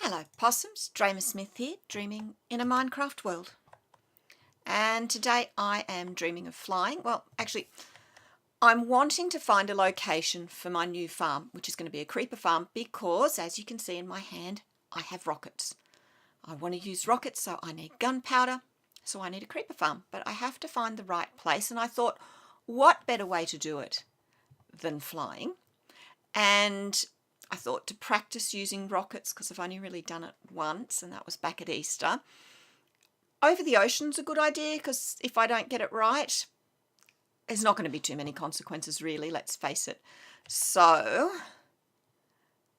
Hello possums, Dreymasmith here, dreaming in a Minecraft world. And today I am dreaming of flying. Well, actually, I'm wanting to find a location for my new farm, which is going to be a creeper farm, because as you can see in my hand, I have rockets. I want to use rockets, so I need gunpowder, so I need a creeper farm. But I have to find the right place, and I thought, what better way to do it than flying? And I thought to practice using rockets, because I've only really done it once, and that was back at Easter. Over the ocean's a good idea, because if I don't get it right, there's not going to be too many consequences, really, let's face it. So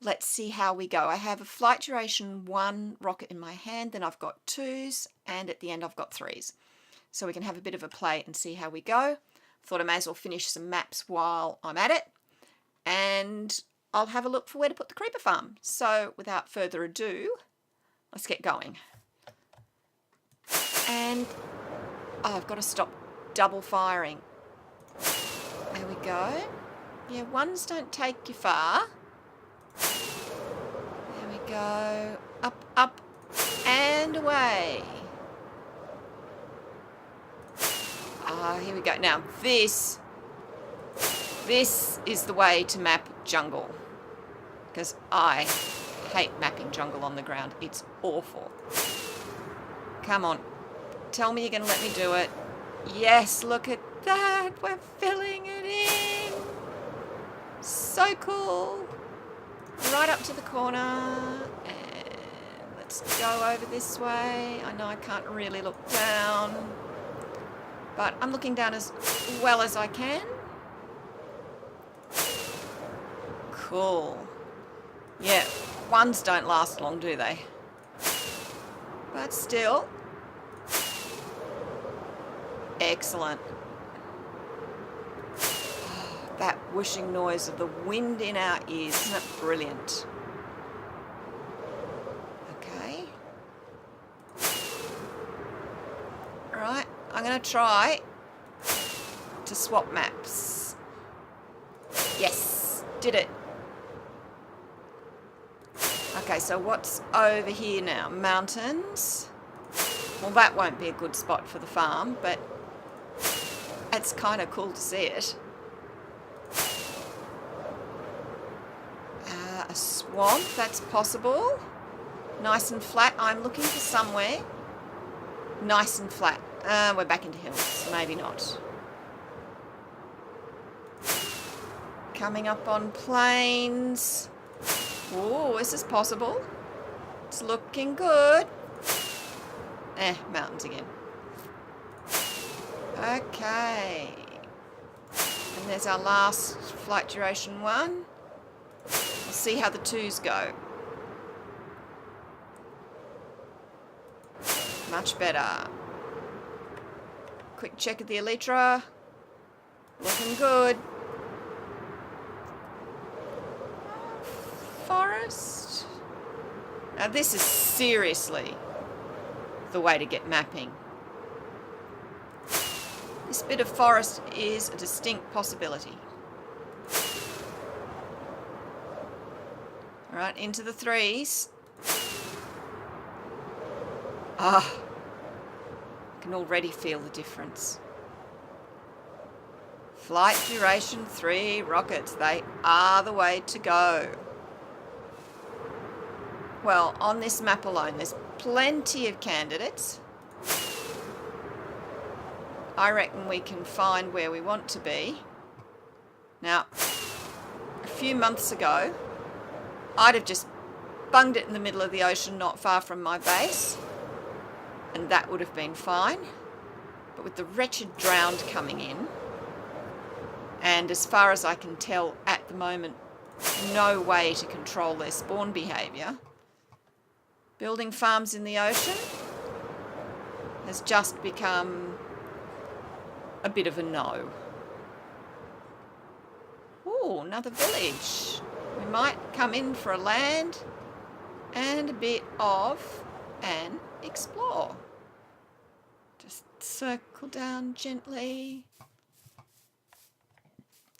let's see how we go. I have a flight duration 1 rocket in my hand, then I've got 2s, and at the end I've got 3s. So we can have a bit of a play and see how we go. Thought I may as well finish some maps while I'm at it, and I'll have a look for where to put the creeper farm. So without further ado, let's get going. And I've got to stop double firing. There we go. Yeah, ones don't take you far. There we go. Up, up, and away. Here we go. Now this is the way to map jungle, because I hate mapping jungle on the ground. It's awful. Come on, tell me you're going to let me do it. Yes, look at that. We're filling it in. So cool. Right up to the corner. And let's go over this way. I know I can't really look down, but I'm looking down as well as I can. Cool. Yeah, ones don't last long, do they? But still. Excellent. That whooshing noise of the wind in our ears, isn't it brilliant? Okay. Right, I'm going to try to swap maps. Yes, did it. Okay, so what's over here now? Mountains. Well, that won't be a good spot for the farm, but it's kind of cool to see it. A swamp, that's possible. Nice and flat. I'm looking for somewhere nice and flat. We're back into hills. Maybe not. Coming up on plains. Oh, this is possible. It's looking good. Mountains again. Okay. And there's our last flight duration 1. We'll see how the 2s go. Much better. Quick check of the elytra. Looking good. Forest. Now this is seriously the way to get mapping. This bit of forest is a distinct possibility. All right, into the 3s. I can already feel the difference. Flight duration 3 rockets. They are the way to go. Well, on this map alone, there's plenty of candidates. I reckon we can find where we want to be. Now, a few months ago, I'd have just bunged it in the middle of the ocean not far from my base, and that would have been fine. But with the wretched drowned coming in, and as far as I can tell at the moment, no way to control their spawn behaviour, building farms in the ocean has just become a bit of a no. Ooh, another village. We might come in for a land and a bit of an explore. Just circle down gently.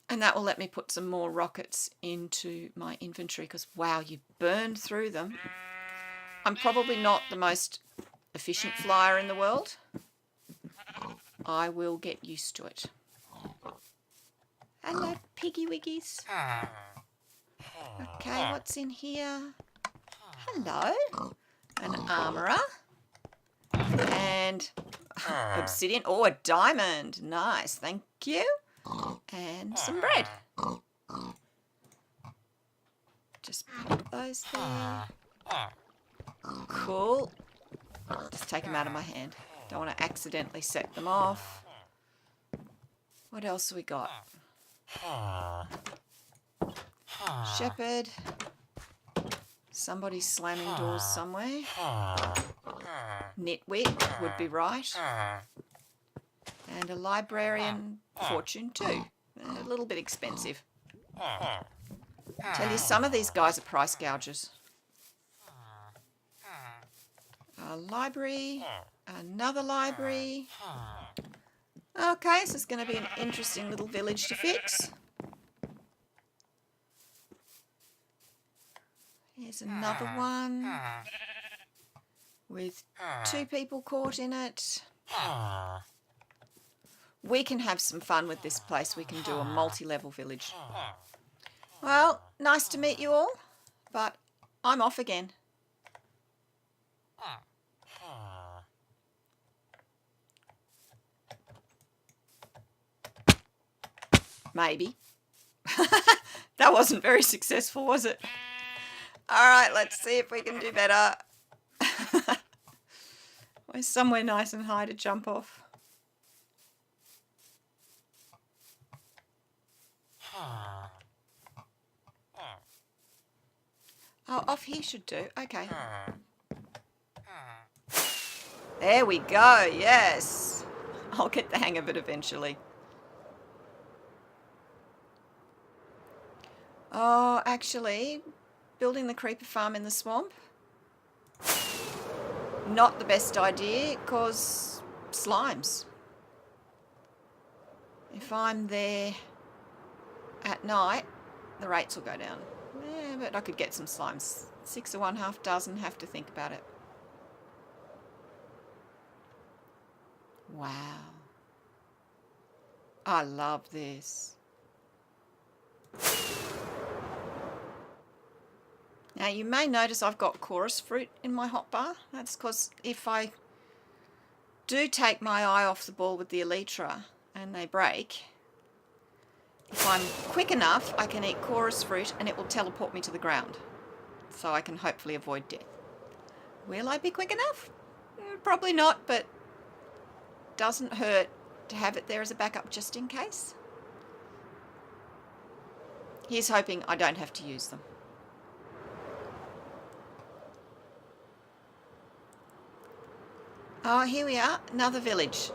And that will let me put some more rockets into my inventory, because wow, you burned through them. I'm probably not the most efficient flyer in the world. I will get used to it. Hello, piggy wiggies. Okay, what's in here? Hello. An armourer. And obsidian. Oh, a diamond. Nice, thank you. And some bread. Just put those there. Cool. Just take them out of my hand. Don't want to accidentally set them off. What else have we got? Shepherd. Somebody's slamming doors somewhere. Nitwit would be right. And a librarian fortune too. A little bit expensive. Tell you, some of these guys are price gougers. A library. Another library. Okay, so it's going to be an interesting little village to fix. Here's another one with 2 people caught in it. We can have some fun with this place. We can do a multi-level village. Well, nice to meet you all, but I'm off again. Maybe. That wasn't very successful, was it? Alright, let's see if we can do better. Where's somewhere nice and high to jump off? Oh, off here should do. Okay. There we go, yes. I'll get the hang of it eventually. Oh, actually, building the creeper farm in the swamp, not the best idea, cause slimes. If I'm there at night, the rates will go down. Yeah, but I could get some slimes. 6 of one, half dozen, have to think about it. Wow. I love this. Now you may notice I've got chorus fruit in my hotbar. That's because if I do take my eye off the ball with the elytra and they break, if I'm quick enough I can eat chorus fruit and it will teleport me to the ground. So I can hopefully avoid death. Will I be quick enough? Probably not, but doesn't hurt to have it there as a backup just in case. Here's hoping I don't have to use them. Oh, here we are, another village.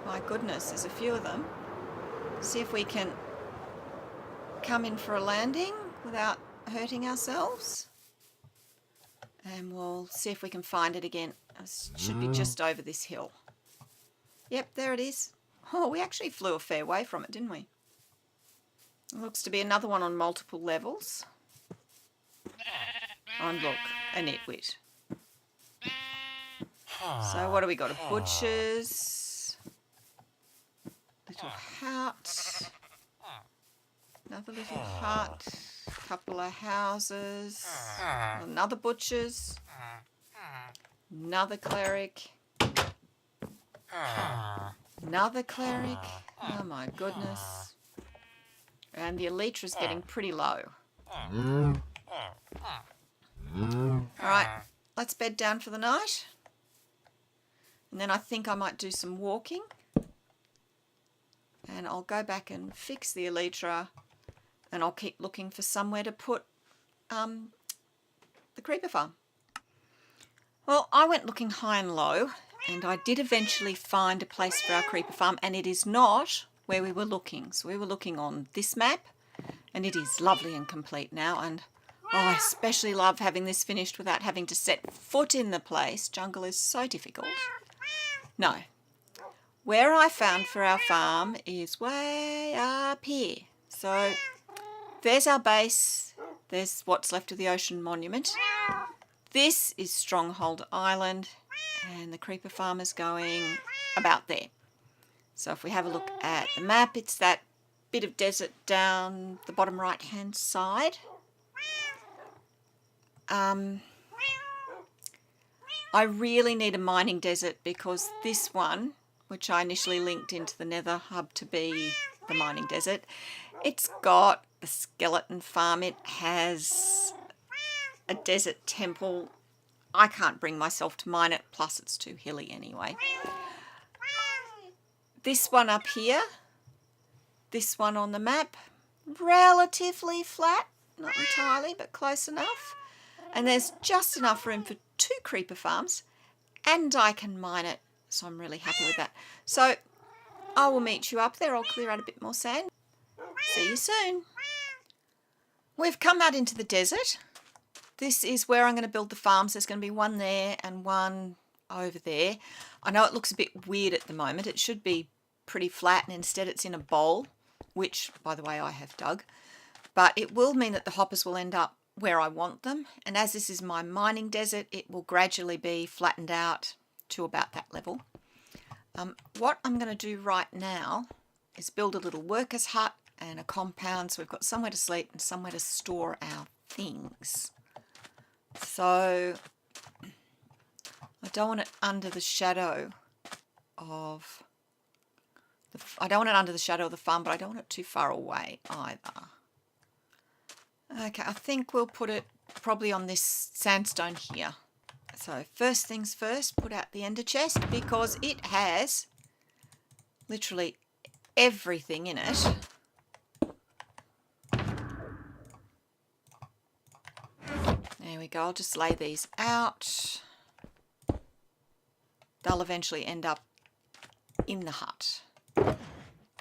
My goodness, there's a few of them. See if we can come in for a landing without hurting ourselves. And we'll see if we can find it again. It should be just over this hill. Yep, there it is. Oh, we actually flew a fair way from it, didn't we? It looks to be another one on multiple levels. And look, a nitwit. So what do we got? A butcher's, little hut, another little hut, a couple of houses, another butcher's, another cleric, another cleric. Oh my goodness. And the elytra's getting pretty low. Alright, let's bed down for the night. And then I think I might do some walking. And I'll go back and fix the elytra. And I'll keep looking for somewhere to put the creeper farm. Well, I went looking high and low. And I did eventually find a place for our creeper farm. And it is not where we were looking. So we were looking on this map. And it is lovely and complete now. And oh, I especially love having this finished without having to set foot in the place. Jungle is so difficult. No. Where I found for our farm is way up here. So there's our base. There's what's left of the ocean monument. This is Stronghold Island, and the creeper farm is going about there. So if we have a look at the map, it's that bit of desert down the bottom right hand side. I really need a mining desert because this one, which I initially linked into the Nether hub to be the mining desert, it's got a skeleton farm, it has a desert temple. I can't bring myself to mine it, plus it's too hilly anyway. This one up here, this one on the map, relatively flat, not entirely, but close enough. And there's just enough room for 2 creeper farms, and I can mine it, so I'm really happy with that. So I will meet you up there. I'll clear out a bit more sand. See you soon. We've come out into the desert. This is where I'm going to build the farms. There's going to be one there and one over there. I know it looks a bit weird at the moment. It should be pretty flat, and instead it's in a bowl, which, by the way, I have dug. But it will mean that the hoppers will end up where I want them, and as this is my mining desert, it will gradually be flattened out to about that level. What I'm going to do right now is build a little workers hut and a compound, so we've got somewhere to sleep and somewhere to store our things. So I don't want it under the shadow of the, farm, but I don't want it too far away either. Okay, I think we'll put it probably on this sandstone here. So first things first, put out the ender chest because it has literally everything in it. There we go, I'll just lay these out. They'll eventually end up in the hut.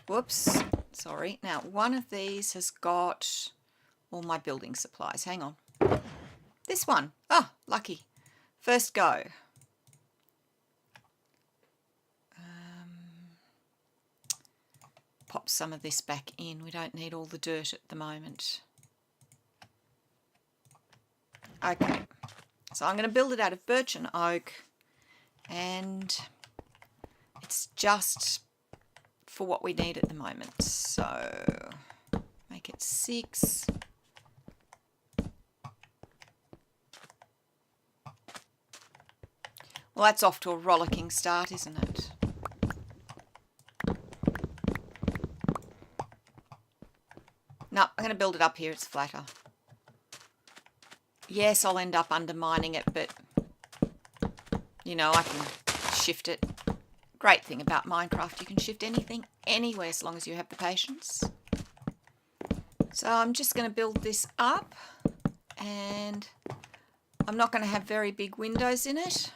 Whoops, sorry. Now one of these has got all my building supplies. Hang on. This one. Oh, lucky. First go. Pop some of this back in. We don't need all the dirt at the moment. Okay. So I'm going to build it out of birch and oak. And it's just for what we need at the moment. So make it 6. Well, that's off to a rollicking start, isn't it? No, I'm going to build it up here. It's flatter. Yes, I'll end up undermining it, but, you know, I can shift it. Great thing about Minecraft, you can shift anything, anywhere, as long as you have the patience. So I'm just going to build this up, and I'm not going to have very big windows in it.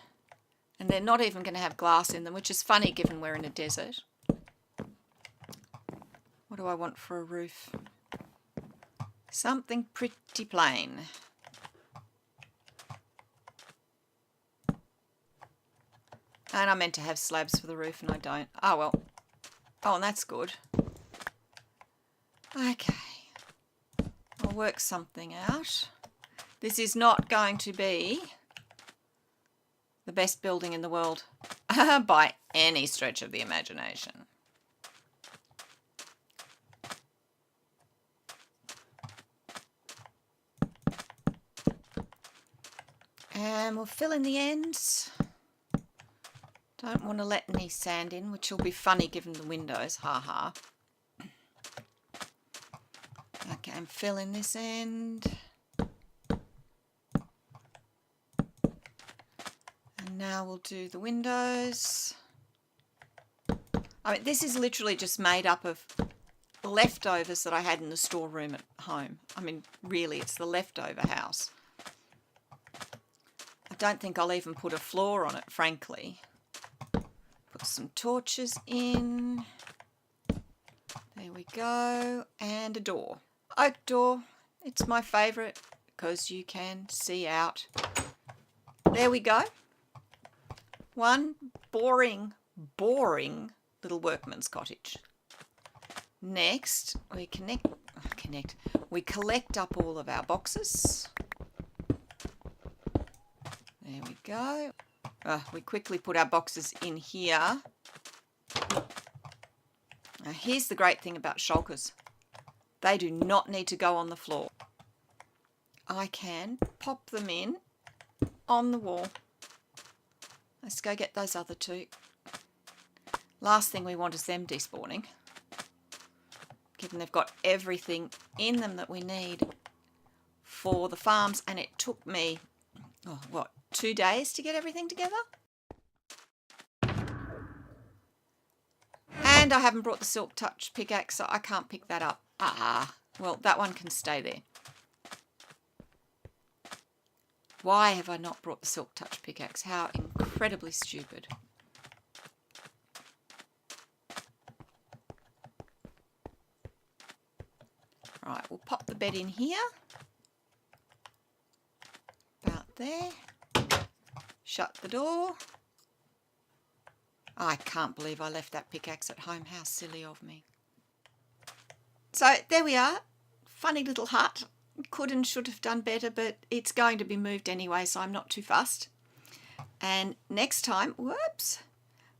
And they're not even going to have glass in them, which is funny given we're in a desert. What do I want for a roof? Something pretty plain. And I meant to have slabs for the roof and I don't. Oh well. Oh, and that's good. Okay. I'll work something out. This is not going to be the best building in the world by any stretch of the imagination. And we'll fill in the ends. Don't want to let any sand in, which will be funny given the windows, ha. Okay, and fill in this end. And now we'll do the windows. I mean, this is literally just made up of leftovers that I had in the storeroom at home. I mean, really, it's the leftover house. I don't think I'll even put a floor on it, frankly. Put some torches in. There we go. And a door. Oak door. It's my favourite because you can see out. There we go. One boring little workman's cottage. Next, we we collect up all of our boxes. go. We quickly put our boxes in here. Now here's the great thing about shulkers. They do not need to go on the floor. I can pop them in on the wall. Let's go get those other two. Last thing we want is them despawning, given they've got everything in them that we need for the farms, and it took me, 2 days to get everything together? And I haven't brought the Silk Touch pickaxe, so I can't pick that up. Well, that one can stay there. Why have I not brought the Silk Touch pickaxe? How incredibly stupid. Right, we'll pop the bed in here. About there. Shut the door. I can't believe I left that pickaxe at home. How silly of me. So there we are. Funny little hut. Could and should have done better, but it's going to be moved anyway, so I'm not too fussed. And next time,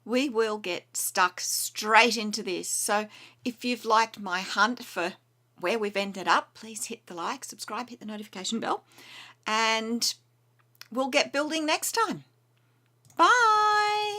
we will get stuck straight into this. So if you've liked my hunt for where we've ended up, please hit the like, subscribe, hit the notification bell, and we'll get building next time. Bye!